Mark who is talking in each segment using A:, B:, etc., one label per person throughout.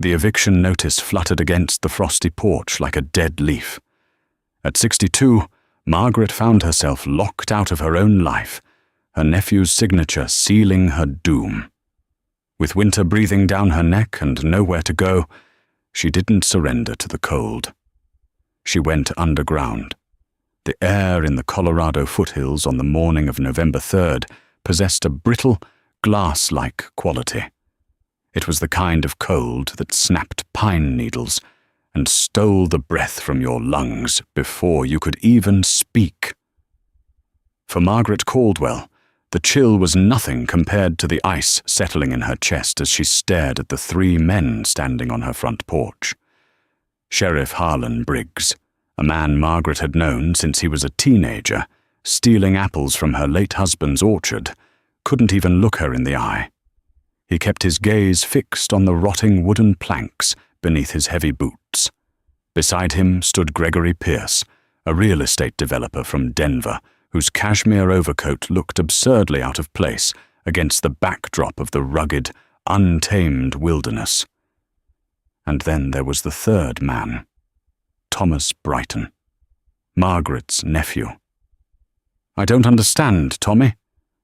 A: The eviction notice fluttered against the frosty porch like a dead leaf. At 62, Margaret found herself locked out of her own life, her nephew's signature sealing her doom. With winter breathing down her neck and nowhere to go, she didn't surrender to the cold. She went underground. The air in the Colorado foothills on the morning of November 3rd possessed a brittle, glass-like quality. It was the kind of cold that snapped pine needles and stole the breath from your lungs before you could even speak. For Margaret Caldwell, the chill was nothing compared to the ice settling in her chest as she stared at the 3 men standing on her front porch. Sheriff Harlan Briggs, a man Margaret had known since he was a teenager, stealing apples from her late husband's orchard, couldn't even look her in the eye. He kept his gaze fixed on the rotting wooden planks beneath his heavy boots. Beside him stood Gregory Pierce, a real estate developer from Denver, whose cashmere overcoat looked absurdly out of place against the backdrop of the rugged, untamed wilderness. And then there was the third man, Thomas Brighton, Margaret's nephew. "I don't understand, Tommy,"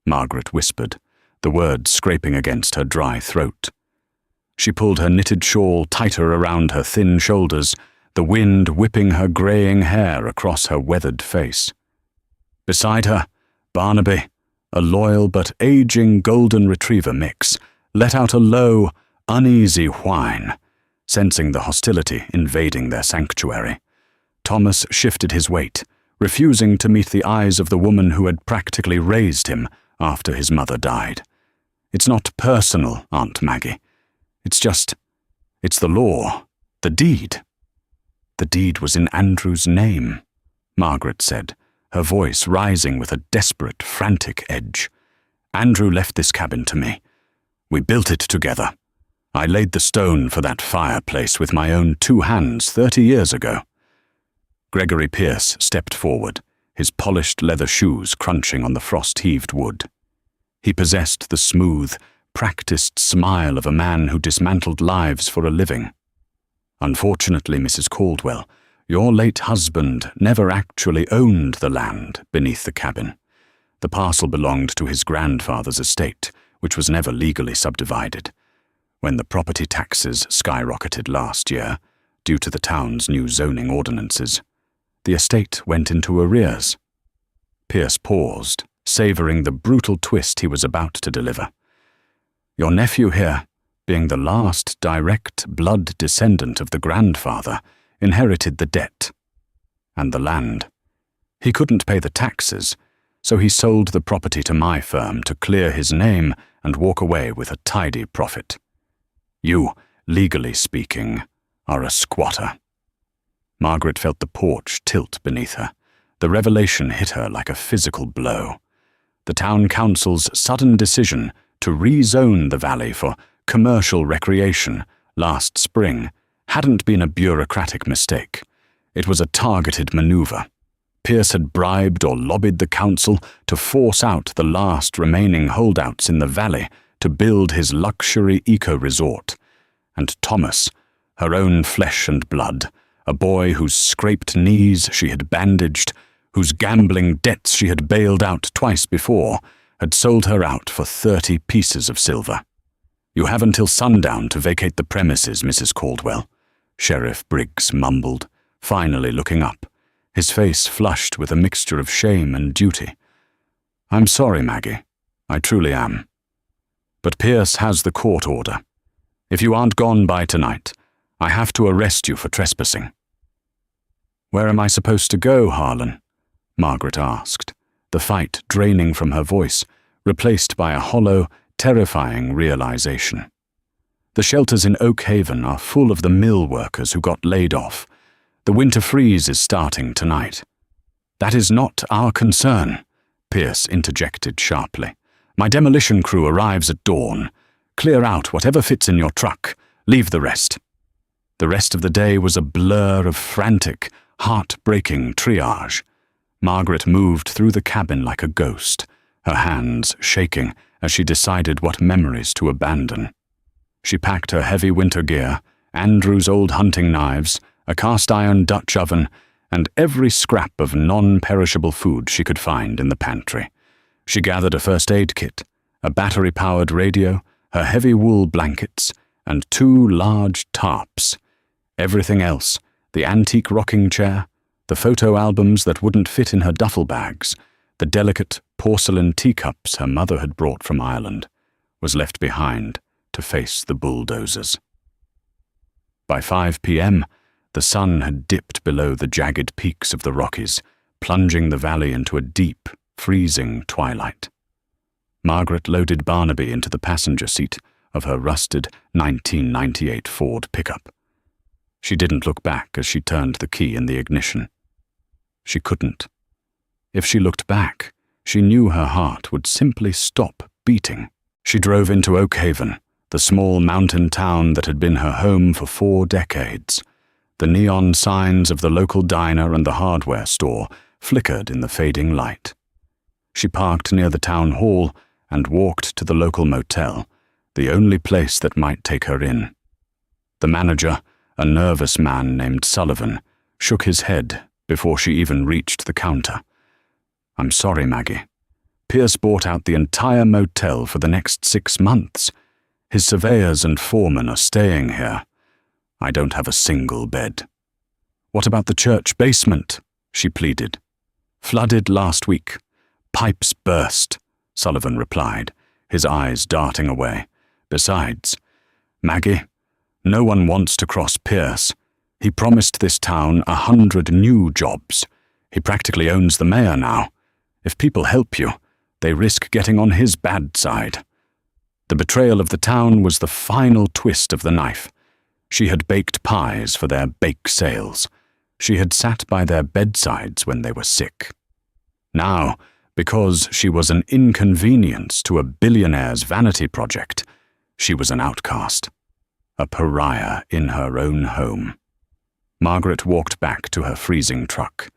A: Margaret whispered, the words scraping against her dry throat. She pulled her knitted shawl tighter around her thin shoulders, the wind whipping her greying hair across her weathered face. Beside her, Barnaby, a loyal but aging golden retriever mix, let out a low, uneasy whine, sensing the hostility invading their sanctuary. Thomas shifted his weight, refusing to meet the eyes of the woman who had practically raised him after his mother died. "It's not personal, Aunt Maggie. It's the law, the deed." "The deed was in Andrew's name," Margaret said, her voice rising with a desperate, frantic edge. "Andrew left this cabin to me. We built it together. I laid the stone for that fireplace with my own 2 hands 30 years ago." Gregory Pierce stepped forward, his polished leather shoes crunching on the frost-heaved wood. He possessed the smooth, practiced smile of a man who dismantled lives for a living. "Unfortunately, Mrs. Caldwell, your late husband never actually owned the land beneath the cabin. The parcel belonged to his grandfather's estate, which was never legally subdivided. When the property taxes skyrocketed last year, due to the town's new zoning ordinances, the estate went into arrears." Pierce paused, savouring the brutal twist he was about to deliver. "Your nephew here, being the last direct blood descendant of the grandfather, inherited the debt and the land. He couldn't pay the taxes, so he sold the property to my firm to clear his name and walk away with a tidy profit. You, legally speaking, are a squatter." Margaret felt the porch tilt beneath her. The revelation hit her like a physical blow. The town council's sudden decision to rezone the valley for commercial recreation last spring hadn't been a bureaucratic mistake. It was a targeted maneuver. Pierce had bribed or lobbied the council to force out the last remaining holdouts in the valley to build his luxury eco-resort. And Thomas, her own flesh and blood, a boy whose scraped knees she had bandaged, whose gambling debts she had bailed out twice before, had sold her out for 30 pieces of silver. "You have until sundown to vacate the premises, Mrs. Caldwell," Sheriff Briggs mumbled, finally looking up, his face flushed with a mixture of shame and duty. "I'm sorry, Maggie. I truly am. But Pierce has the court order. If you aren't gone by tonight, I have to arrest you for trespassing." "Where am I supposed to go, Harlan?" Margaret asked, the fight draining from her voice, replaced by a hollow, terrifying realization. "The shelters in Oak Haven are full of the mill workers who got laid off. The winter freeze is starting tonight." "That is not our concern," Pierce interjected sharply. "My demolition crew arrives at dawn. Clear out whatever fits in your truck. Leave the rest." The rest of the day was a blur of frantic, heart-breaking triage. Margaret moved through the cabin like a ghost, her hands shaking as she decided what memories to abandon. She packed her heavy winter gear Andrew's old hunting knives, a cast-iron Dutch oven, and every scrap of non-perishable food she could find in the pantry. She gathered a first aid kit, a battery-powered radio, her heavy wool blankets, and 2 large tarps. Everything else, the antique rocking chair, the photo albums that wouldn't fit in her duffel bags, the delicate porcelain teacups her mother had brought from Ireland, was left behind to face the bulldozers. By 5 p.m., the sun had dipped below the jagged peaks of the Rockies, plunging the valley into a deep, freezing twilight. Margaret loaded Barnaby into the passenger seat of her rusted 1998 Ford pickup. She didn't look back as she turned the key in the ignition. She couldn't. If she looked back, she knew her heart would simply stop beating. She drove into Oak Haven, the small mountain town that had been her home for 4 decades. The neon signs of the local diner and the hardware store flickered in the fading light. She parked near the town hall and walked to the local motel, the only place that might take her in. The manager, a nervous man named Sullivan, shook his head before she even reached the counter. "I'm sorry, Maggie. Pierce bought out the entire motel for the next 6 months. His surveyors and foremen are staying here. I don't have a single bed." "What about the church basement?" she pleaded. "Flooded last week. Pipes burst," Sullivan replied, his eyes darting away. "Besides, Maggie, no one wants to cross Pierce. He promised this town 100 new jobs. He practically owns the mayor now. If people help you, they risk getting on his bad side." The betrayal of the town was the final twist of the knife. She had baked pies for their bake sales. She had sat by their bedsides when they were sick. Now, because she was an inconvenience to a billionaire's vanity project, she was an outcast, a pariah in her own home. Margaret walked back to her freezing truck.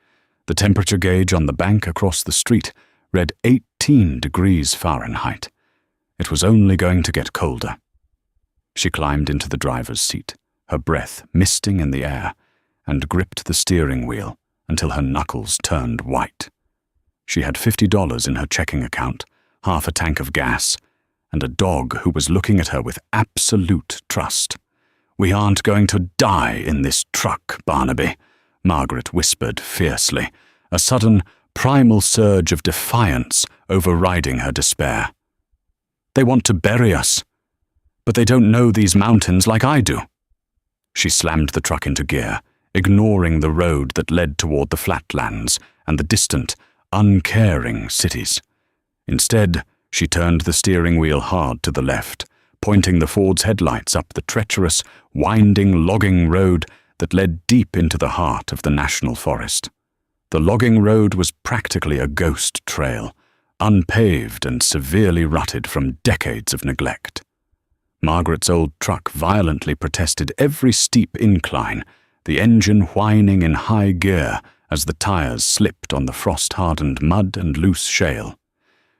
A: The temperature gauge on the bank across the street read 18 degrees Fahrenheit. It was only going to get colder. She climbed into the driver's seat, her breath misting in the air, and gripped the steering wheel until her knuckles turned white. She had $50 in her checking account, half a tank of gas, and a dog who was looking at her with absolute trust. "We aren't going to die in this truck, Barnaby," Margaret whispered fiercely, a sudden, primal surge of defiance overriding her despair. "They want to bury us, but they don't know these mountains like I do." She slammed the truck into gear, ignoring the road that led toward the flatlands and the distant, uncaring cities. Instead, she turned the steering wheel hard to the left, pointing the Ford's headlights up the treacherous, winding logging road that led deep into the heart of the national forest. The logging road was practically a ghost trail, unpaved and severely rutted from decades of neglect. Margaret's old truck violently protested every steep incline, the engine whining in high gear as the tires slipped on the frost-hardened mud and loose shale.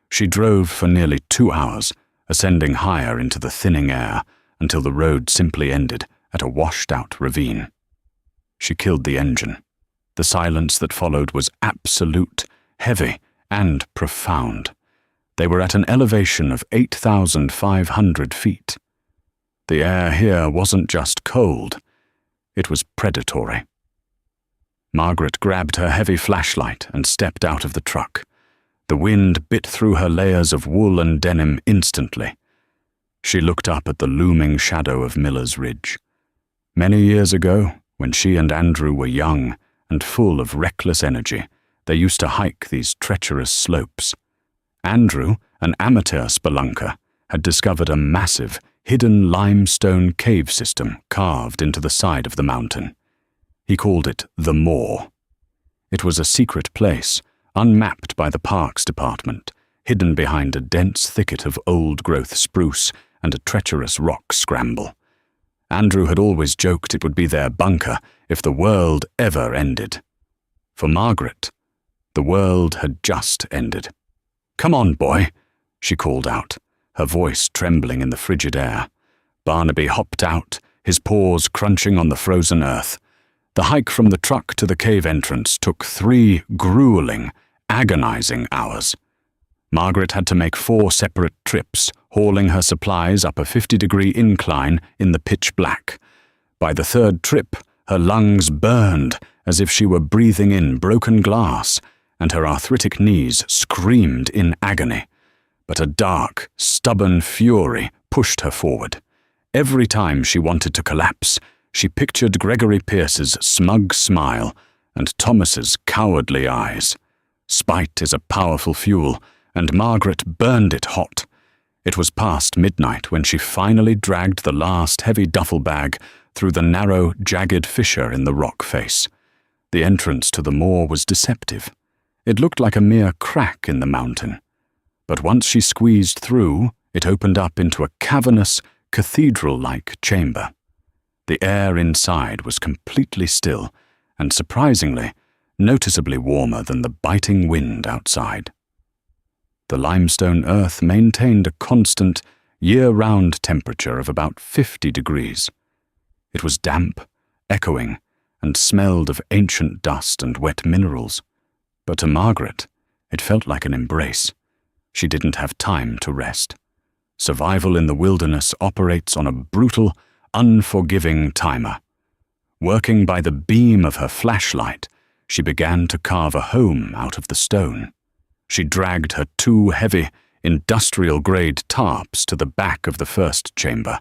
A: She drove for nearly 2 hours, ascending higher into the thinning air until the road simply ended at a washed-out ravine. She killed the engine. The silence that followed was absolute, heavy, and profound. They were at an elevation of 8,500 feet. The air here wasn't just cold, it was predatory. Margaret grabbed her heavy flashlight and stepped out of the truck. The wind bit through her layers of wool and denim instantly. She looked up at the looming shadow of Miller's Ridge. Many years ago, when she and Andrew were young and full of reckless energy, they used to hike these treacherous slopes. Andrew, an amateur spelunker, had discovered a massive, hidden limestone cave system carved into the side of the mountain. He called it the Moor. It was a secret place, unmapped by the Parks Department, hidden behind a dense thicket of old-growth spruce and a treacherous rock scramble. Andrew had always joked it would be their bunker if the world ever ended. For Margaret, the world had just ended. "Come on, boy," she called out, her voice trembling in the frigid air. Barnaby hopped out, his paws crunching on the frozen earth. The hike from the truck to the cave entrance took 3 grueling, agonizing hours. Margaret had to make 4 separate trips, hauling her supplies up a 50-degree incline in the pitch black. By the 3rd trip, her lungs burned as if she were breathing in broken glass, and her arthritic knees screamed in agony. But a dark, stubborn fury pushed her forward. Every time she wanted to collapse, she pictured Gregory Pearce's smug smile and Thomas's cowardly eyes. Spite is a powerful fuel, and Margaret burned it hot. It was past midnight when she finally dragged the last heavy duffel bag through the narrow, jagged fissure in the rock face. The entrance to the moor was deceptive. It looked like a mere crack in the mountain. But once she squeezed through, it opened up into a cavernous, cathedral-like chamber. The air inside was completely still, and surprisingly, noticeably warmer than the biting wind outside. The limestone earth maintained a constant, year-round temperature of about 50 degrees. It was damp, echoing, and smelled of ancient dust and wet minerals. But to Margaret, it felt like an embrace. She didn't have time to rest. Survival in the wilderness operates on a brutal, unforgiving timer. Working by the beam of her flashlight, she began to carve a home out of the stone. She dragged her 2 heavy, industrial-grade tarps to the back of the first chamber,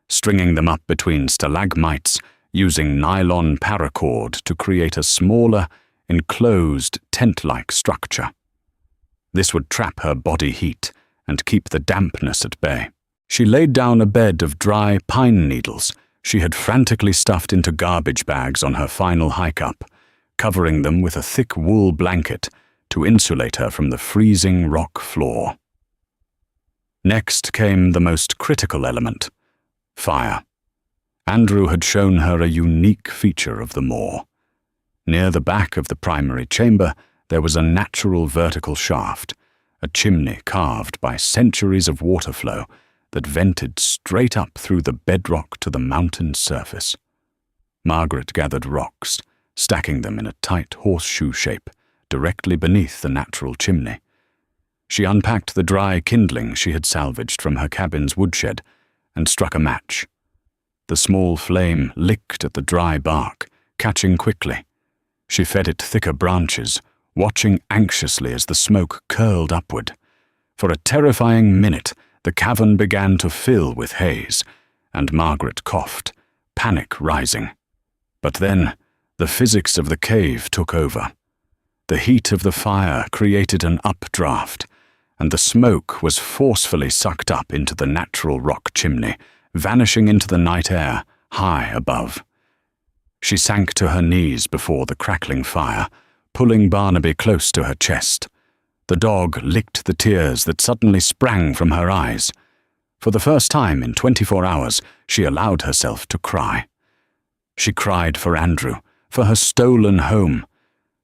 A: stringing them up between stalagmites using nylon paracord to create a smaller, enclosed, tent-like structure. This would trap her body heat and keep the dampness at bay. She laid down a bed of dry pine needles she had frantically stuffed into garbage bags on her final hike up, covering them with a thick wool blanket to insulate her from the freezing rock floor. Next came the most critical element: fire. Andrew had shown her a unique feature of the moor. Near the back of the primary chamber, there was a natural vertical shaft, a chimney carved by centuries of water flow that vented straight up through the bedrock to the mountain's surface. Margaret gathered rocks, stacking them in a tight horseshoe shape, directly beneath the natural chimney. She unpacked the dry kindling she had salvaged from her cabin's woodshed and struck a match. The small flame licked at the dry bark, catching quickly. She fed it thicker branches, watching anxiously as the smoke curled upward. For a terrifying minute, the cavern began to fill with haze, and Margaret coughed, panic rising. But then, the physics of the cave took over. The heat of the fire created an updraft, and the smoke was forcefully sucked up into the natural rock chimney, vanishing into the night air high above. She sank to her knees before the crackling fire, pulling Barnaby close to her chest. The dog licked the tears that suddenly sprang from her eyes. For the first time in 24 hours, she allowed herself to cry. She cried for Andrew, for her stolen home,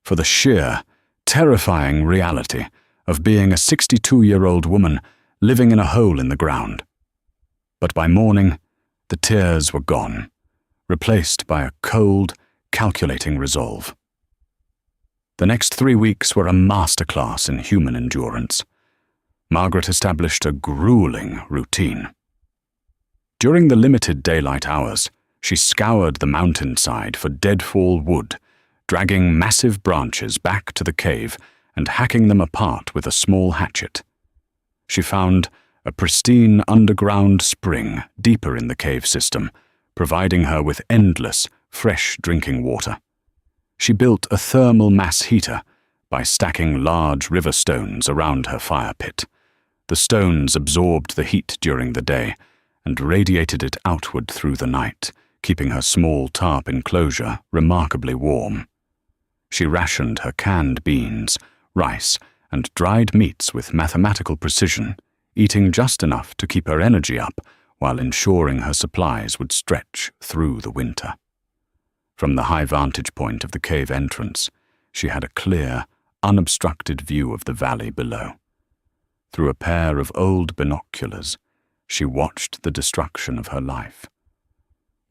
A: for the sheer, terrifying reality of being a 62-year-old woman living in a hole in the ground. But by morning, the tears were gone, replaced by a cold, calculating resolve. The next 3 weeks were a masterclass in human endurance. Margaret established a grueling routine. During the limited daylight hours, she scoured the mountainside for deadfall wood, dragging massive branches back to the cave and hacking them apart with a small hatchet. She found a pristine underground spring deeper in the cave system, providing her with endless, fresh drinking water. She built a thermal mass heater by stacking large river stones around her fire pit. The stones absorbed the heat during the day and radiated it outward through the night, keeping her small tarp enclosure remarkably warm. She rationed her canned beans, rice, and dried meats with mathematical precision, eating just enough to keep her energy up while ensuring her supplies would stretch through the winter. From the high vantage point of the cave entrance, she had a clear, unobstructed view of the valley below. Through a pair of old binoculars, she watched the destruction of her life.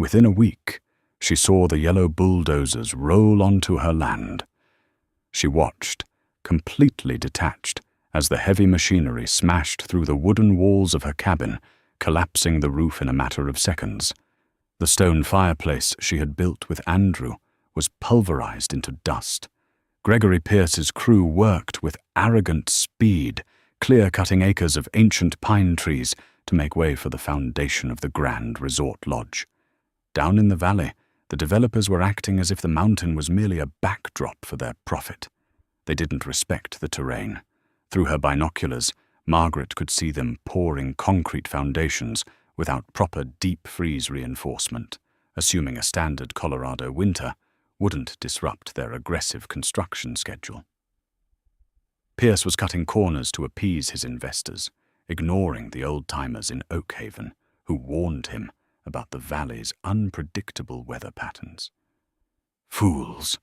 A: Within a week, she saw the yellow bulldozers roll onto her land. She watched, completely detached, as the heavy machinery smashed through the wooden walls of her cabin, collapsing the roof in a matter of seconds. The stone fireplace she had built with Andrew was pulverized into dust. Gregory Pearce's crew worked with arrogant speed, clear-cutting acres of ancient pine trees to make way for the foundation of the grand resort lodge. Down in the valley, the developers were acting as if the mountain was merely a backdrop for their profit. They didn't respect the terrain. Through her binoculars, Margaret could see them pouring concrete foundations without proper deep freeze reinforcement, assuming a standard Colorado winter wouldn't disrupt their aggressive construction schedule. Pierce was cutting corners to appease his investors, ignoring the old-timers in Oak Haven who warned him about the valley's unpredictable weather patterns. "Fools,"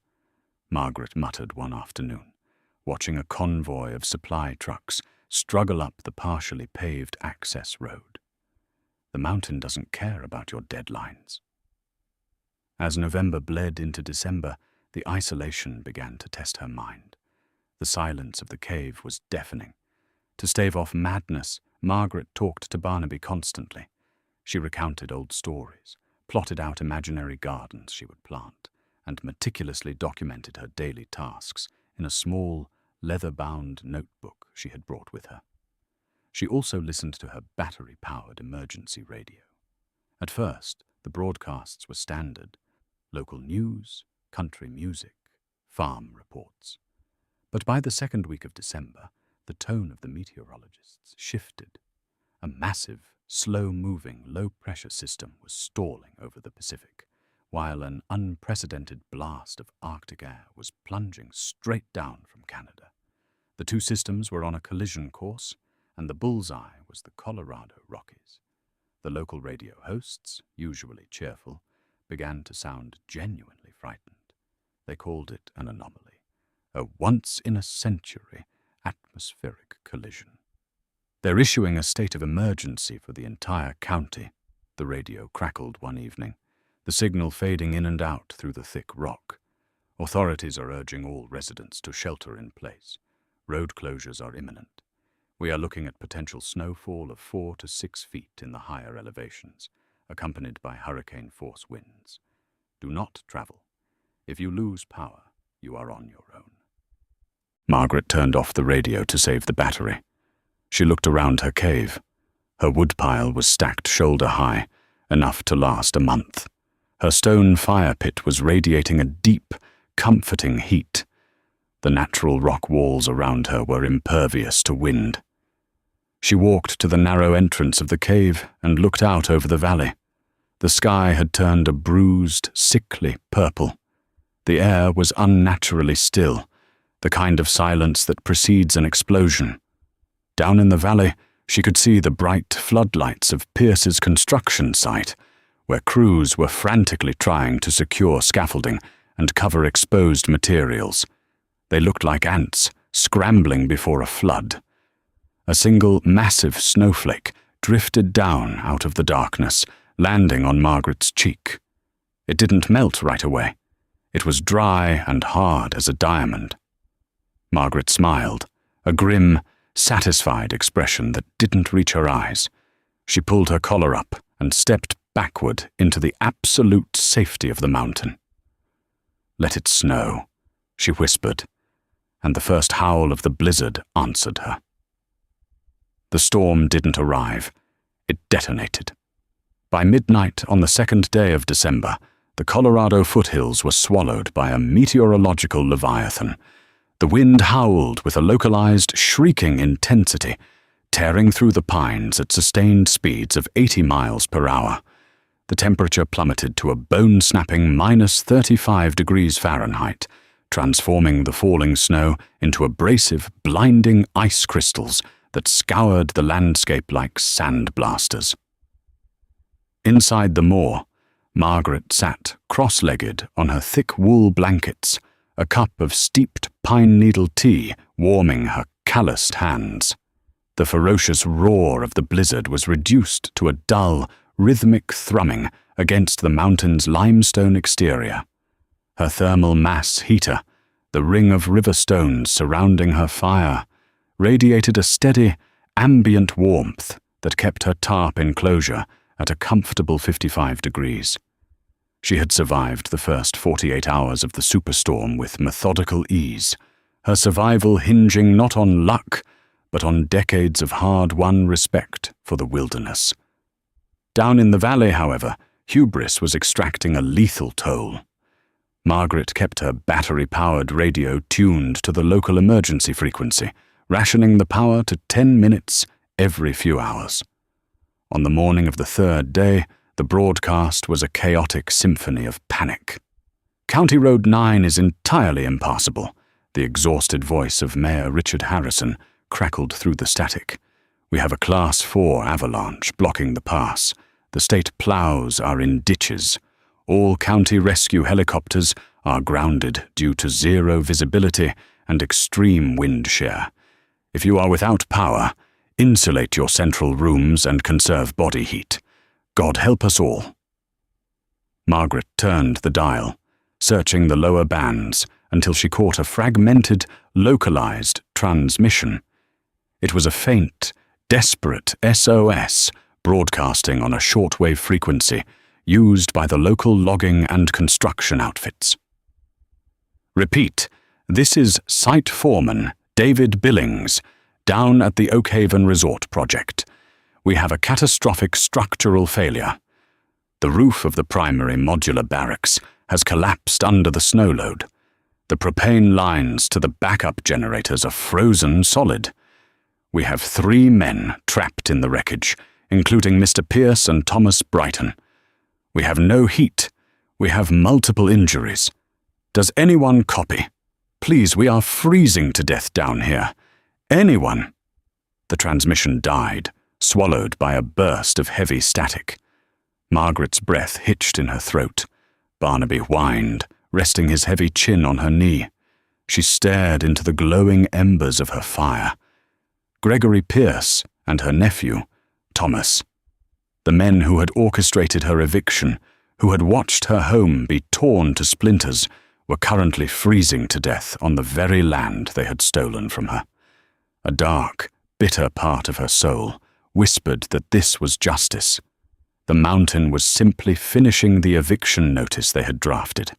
A: Margaret muttered one afternoon, watching a convoy of supply trucks struggle up the partially paved access road. "The mountain doesn't care about your deadlines." As November bled into December, the isolation began to test her mind. The silence of the cave was deafening. To stave off madness, Margaret talked to Barnaby constantly. She recounted old stories, plotted out imaginary gardens she would plant, and meticulously documented her daily tasks in a small, leather-bound notebook she had brought with her. She also listened to her battery-powered emergency radio. At first, the broadcasts were standard: local news, country music, farm reports. But by the second week of December, the tone of the meteorologists shifted. A massive, slow-moving, low-pressure system was stalling over the Pacific, while an unprecedented blast of Arctic air was plunging straight down from Canada. The two systems were on a collision course, and the bullseye was the Colorado Rockies. The local radio hosts, usually cheerful, began to sound genuinely frightened. They called it an anomaly, a once-in-a-century atmospheric collision. "They're issuing a state of emergency for the entire county," the radio crackled one evening, the signal fading in and out through the thick rock. "Authorities are urging all residents to shelter in place. Road closures are imminent. We are looking at potential snowfall of 4 to 6 feet in the higher elevations, accompanied by hurricane-force winds. Do not travel. If you lose power, you are on your own." Margaret turned off the radio to save the battery. She looked around her cave. Her woodpile was stacked shoulder-high, enough to last a month. Her stone fire pit was radiating a deep, comforting heat. The natural rock walls around her were impervious to wind. She walked to the narrow entrance of the cave and looked out over the valley. The sky had turned a bruised, sickly purple. The air was unnaturally still, the kind of silence that precedes an explosion. Down in the valley, she could see the bright floodlights of Pierce's construction site, where crews were frantically trying to secure scaffolding and cover exposed materials. They looked like ants scrambling before a flood. A single massive snowflake drifted down out of the darkness, landing on Margaret's cheek. It didn't melt right away. It was dry and hard as a diamond. Margaret smiled, a grim, satisfied expression that didn't reach her eyes. She pulled her collar up and stepped backward into the absolute safety of the mountain. "Let it snow," she whispered, and the first howl of the blizzard answered her. The storm didn't arrive. It detonated. By midnight on the second day of December, the Colorado foothills were swallowed by a meteorological leviathan. The wind howled with a localized, shrieking intensity, tearing through the pines at sustained speeds of 80 miles per hour. The temperature plummeted to a bone-snapping -35 degrees Fahrenheit, transforming the falling snow into abrasive, blinding ice crystals that scoured the landscape like sandblasters. Inside the moor, Margaret sat cross-legged on her thick wool blankets, a cup of steeped pine needle tea warming her calloused hands. The ferocious roar of the blizzard was reduced to a dull, rhythmic thrumming against the mountain's limestone exterior. Her thermal mass heater, the ring of river stones surrounding her fire, radiated a steady, ambient warmth that kept her tarp enclosure at a comfortable 55 degrees. She had survived the first 48 hours of the superstorm with methodical ease, her survival hinging not on luck, but on decades of hard-won respect for the wilderness. Down in the valley, however, hubris was extracting a lethal toll. Margaret kept her battery-powered radio tuned to the local emergency frequency, rationing the power to 10 minutes every few hours. On the morning of the third day, the broadcast was a chaotic symphony of panic. "County Road 9 is entirely impassable," the exhausted voice of Mayor Richard Harrison crackled through the static. "We have a Class 4 avalanche blocking the pass. The state plows are in ditches. All county rescue helicopters are grounded due to zero visibility and extreme wind shear. If you are without power, insulate your central rooms and conserve body heat. God help us all." Margaret turned the dial, searching the lower bands until she caught a fragmented, localized transmission. It was a faint, desperate SOS broadcasting on a shortwave frequency used by the local logging and construction outfits. "Repeat, this is Site Foreman David Billings, down at the Oakhaven Resort project. We have a catastrophic structural failure. The roof of the primary modular barracks has collapsed under the snow load. The propane lines to the backup generators are frozen solid. We have 3 men trapped in the wreckage, including Mr. Pierce and Thomas Brighton. We have no heat. We have multiple injuries. Does anyone copy? Please, we are freezing to death down here. Anyone?" The transmission died, swallowed by a burst of heavy static. Margaret's breath hitched in her throat. Barnaby whined, resting his heavy chin on her knee. She stared into the glowing embers of her fire. Gregory Pierce and her nephew, Thomas. The men who had orchestrated her eviction, who had watched her home be torn to splinters, were currently freezing to death on the very land they had stolen from her. A dark, bitter part of her soul whispered that this was justice. The mountain was simply finishing the eviction notice they had drafted.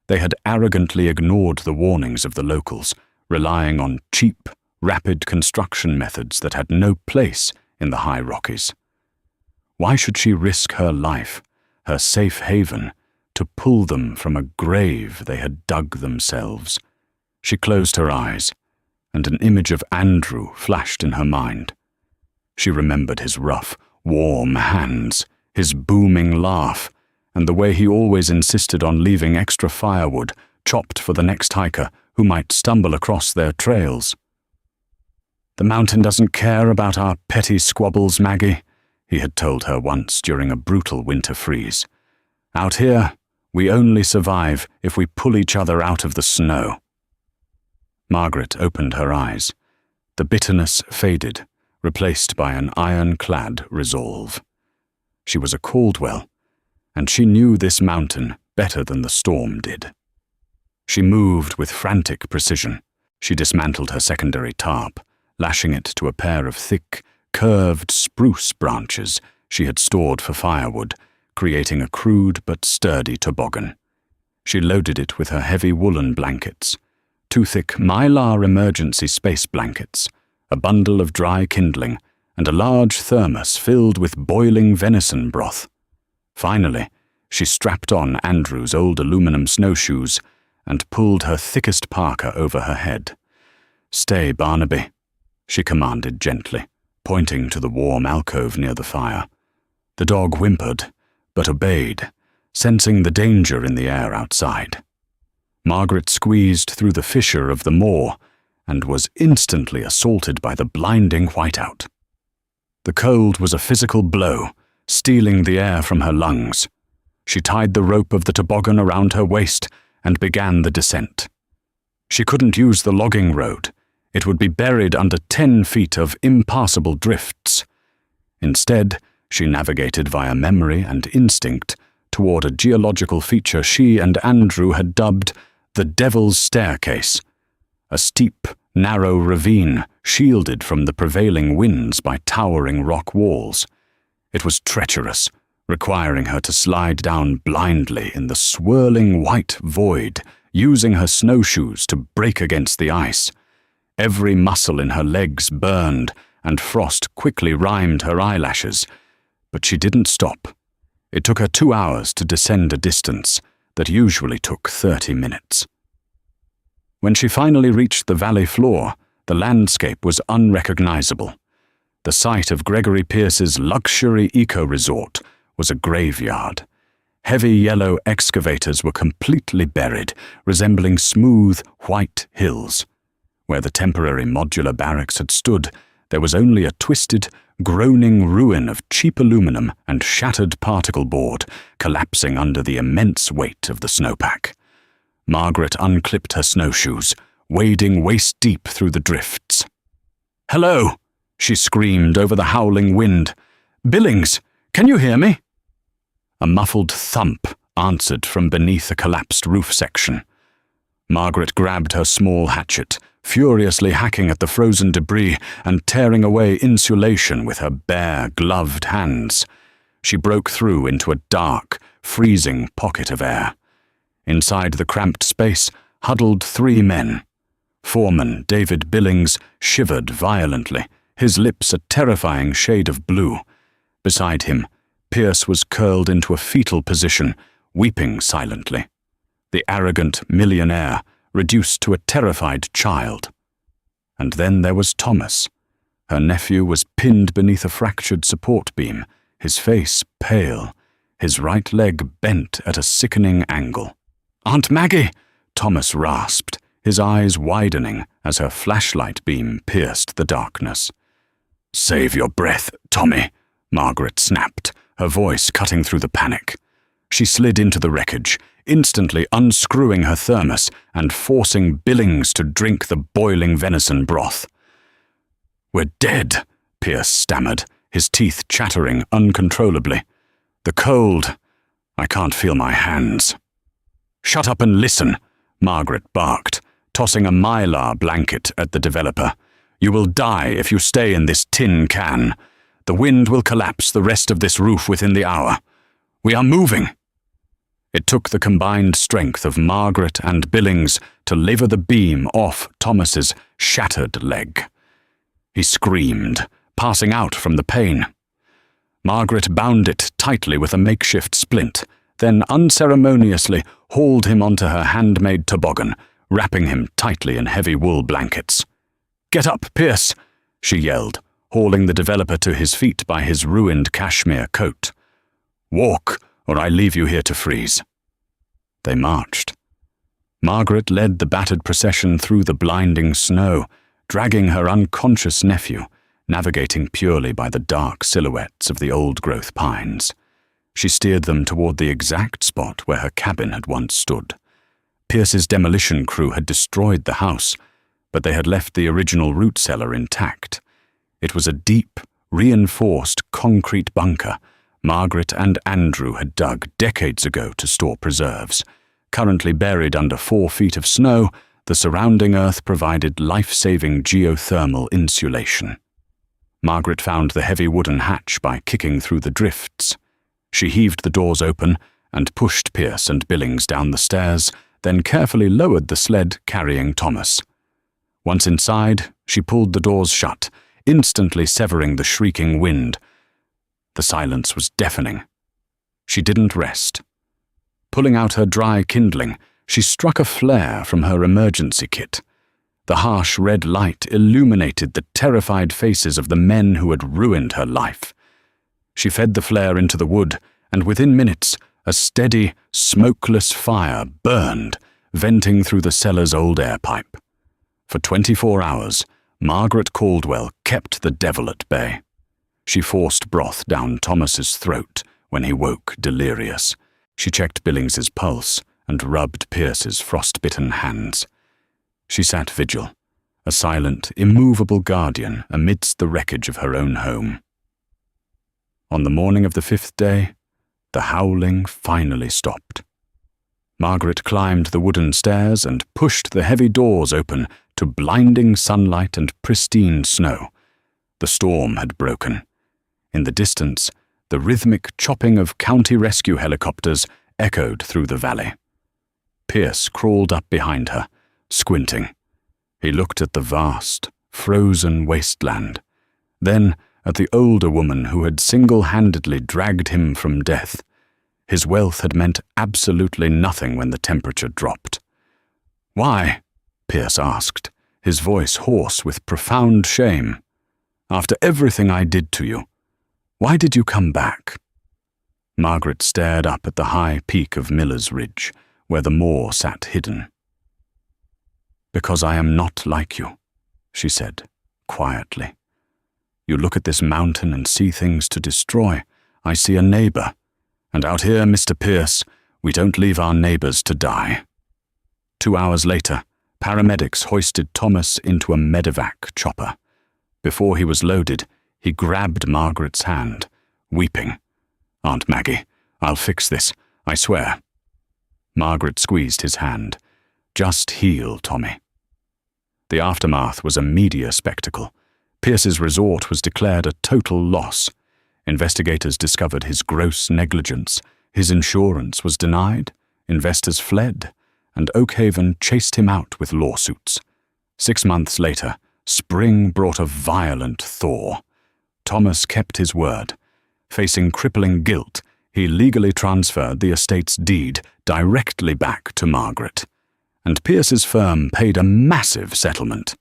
A: They had arrogantly ignored the warnings of the locals, relying on cheap, rapid construction methods that had no place in the high Rockies. Why should she risk her life, her safe haven, to pull them from a grave they had dug themselves? She closed her eyes, and an image of Andrew flashed in her mind. She remembered his rough, warm hands, his booming laugh, and the way he always insisted on leaving extra firewood chopped for the next hiker who might stumble across their trails. "The mountain doesn't care about our petty squabbles, Maggie," he had told her once during a brutal winter freeze. "Out here, we only survive if we pull each other out of the snow." Margaret opened her eyes. The bitterness faded, replaced by an ironclad resolve. She was a Caldwell, and she knew this mountain better than the storm did. She moved with frantic precision. She dismantled her secondary tarp, lashing it to a pair of thick, curved spruce branches she had stored for firewood, creating a crude but sturdy toboggan. She loaded it with her heavy woolen blankets, 2 thick Mylar emergency space blankets, a bundle of dry kindling, and a large thermos filled with boiling venison broth. Finally, she strapped on Andrew's old aluminum snowshoes and pulled her thickest parka over her head. "Stay, Barnaby," she commanded gently, pointing to the warm alcove near the fire. The dog whimpered, but obeyed, sensing the danger in the air outside. Margaret squeezed through the fissure of the moor and was instantly assaulted by the blinding whiteout. The cold was a physical blow, stealing the air from her lungs. She tied the rope of the toboggan around her waist and began the descent. She couldn't use the logging road. It would be buried under 10 feet of impassable drifts. Instead, she navigated via memory and instinct toward a geological feature she and Andrew had dubbed the Devil's Staircase, a steep, narrow ravine shielded from the prevailing winds by towering rock walls. It was treacherous, requiring her to slide down blindly in the swirling white void, using her snowshoes to break against the ice. Every muscle in her legs burned, and frost quickly rimed her eyelashes. But she didn't stop. It took her 2 hours to descend a distance that usually took 30 minutes. When she finally reached the valley floor, the landscape was unrecognizable. The site of Gregory Pierce's luxury eco-resort was a graveyard. Heavy yellow excavators were completely buried, resembling smooth, white hills. Where the temporary modular barracks had stood, there was only a twisted, groaning ruin of cheap aluminum and shattered particle board, collapsing under the immense weight of the snowpack. Margaret unclipped her snowshoes, wading waist-deep through the drifts. "Hello!" she screamed over the howling wind. "Billings, can you hear me?" A muffled thump answered from beneath a collapsed roof section. Margaret grabbed her small hatchet, furiously hacking at the frozen debris and tearing away insulation with her bare, gloved hands. She broke through into a dark, freezing pocket of air. Inside the cramped space huddled 3 men. Foreman David Billings shivered violently, his lips a terrifying shade of blue. Beside him, Pierce was curled into a fetal position, weeping silently. The arrogant millionaire reduced to a terrified child. And then there was Thomas. Her nephew was pinned beneath a fractured support beam, his face pale, his right leg bent at a sickening angle. "Aunt Maggie!" Thomas rasped, his eyes widening as her flashlight beam pierced the darkness. "Save your breath, Tommy," Margaret snapped, her voice cutting through the panic. She slid into the wreckage, instantly unscrewing her thermos and forcing Billings to drink the boiling venison broth. "We're dead," Pierce stammered, his teeth chattering uncontrollably. "The cold. I can't feel my hands." "Shut up and listen," Margaret barked, tossing a mylar blanket at the developer. "You will die if you stay in this tin can. The wind will collapse the rest of this roof within the hour. We are moving." It took the combined strength of Margaret and Billings to lever the beam off Thomas's shattered leg. He screamed, passing out from the pain. Margaret bound it tightly with a makeshift splint, then unceremoniously hauled him onto her handmade toboggan, wrapping him tightly in heavy wool blankets. "Get up, Pierce!" she yelled, hauling the developer to his feet by his ruined cashmere coat. "Walk, or I leave you here to freeze." They marched. Margaret led the battered procession through the blinding snow, dragging her unconscious nephew, navigating purely by the dark silhouettes of the old-growth pines. She steered them toward the exact spot where her cabin had once stood. Pierce's demolition crew had destroyed the house, but they had left the original root cellar intact. It was a deep, reinforced concrete bunker Margaret and Andrew had dug decades ago to store preserves. Currently buried under 4 feet of snow, the surrounding earth provided life-saving geothermal insulation. Margaret found the heavy wooden hatch by kicking through the drifts. She heaved the doors open and pushed Pierce and Billings down the stairs, then carefully lowered the sled carrying Thomas. Once inside, she pulled the doors shut, instantly severing the shrieking wind. The silence was deafening. She didn't rest. Pulling out her dry kindling, she struck a flare from her emergency kit. The harsh red light illuminated the terrified faces of the men who had ruined her life. She fed the flare into the wood, and within minutes, a steady, smokeless fire burned, venting through the cellar's old air pipe. For 24 hours, Margaret Caldwell kept the devil at bay. She forced broth down Thomas's throat when he woke delirious. She checked Billings's pulse and rubbed Pierce's frostbitten hands. She sat vigil, a silent, immovable guardian amidst the wreckage of her own home. On the morning of the 5th day, The howling finally stopped. Margaret climbed the wooden stairs and pushed the heavy doors open to blinding sunlight and pristine snow. The storm had broken. In the distance, the rhythmic chopping of county rescue helicopters echoed through the valley. Pierce crawled up behind her, squinting. He looked at the vast, frozen wasteland, then at the older woman who had single-handedly dragged him from death. His wealth had meant absolutely nothing when the temperature dropped. "Why?" Pierce asked, his voice hoarse with profound shame. "After everything I did to you, why did you come back?" Margaret stared up at the high peak of Miller's Ridge, where the moor sat hidden. "Because I am not like you," she said, quietly. "You look at this mountain and see things to destroy. I see a neighbor. And out here, Mr. Pierce, we don't leave our neighbors to die." 2 hours later, paramedics hoisted Thomas into a medevac chopper. Before he was loaded, he grabbed Margaret's hand, weeping. "Aunt Maggie, I'll fix this, I swear." Margaret squeezed his hand. "Just heal, Tommy." The aftermath was a media spectacle. Pierce's resort was declared a total loss. Investigators discovered his gross negligence. His insurance was denied, investors fled, and Oakhaven chased him out with lawsuits. 6 months later, spring brought a violent thaw. Thomas kept his word. Facing crippling guilt, he legally transferred the estate's deed directly back to Margaret. And Pierce's firm paid a massive settlement.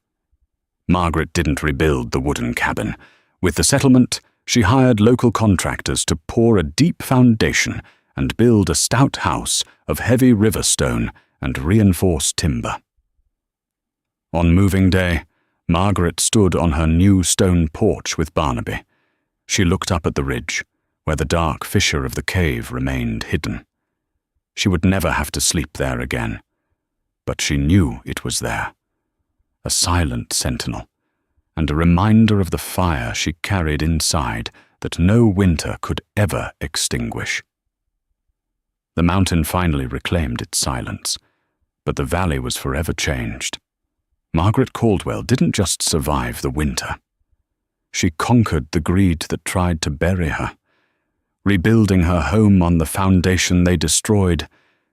A: Margaret didn't rebuild the wooden cabin. With the settlement, she hired local contractors to pour a deep foundation and build a stout house of heavy river stone and reinforced timber. On moving day, Margaret stood on her new stone porch with Barnaby. She looked up at the ridge, where the dark fissure of the cave remained hidden. She would never have to sleep there again, but she knew it was there. A silent sentinel, and a reminder of the fire she carried inside that no winter could ever extinguish. The mountain finally reclaimed its silence, but the valley was forever changed. Margaret Caldwell didn't just survive the winter. She conquered the greed that tried to bury her. Rebuilding her home on the foundation they destroyed,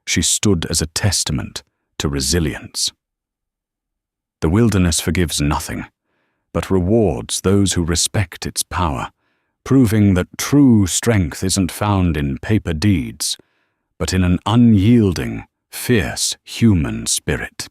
A: she stood as a testament to resilience. The wilderness forgives nothing, but rewards those who respect its power, proving that true strength isn't found in paper deeds, but in an unyielding, fierce human spirit.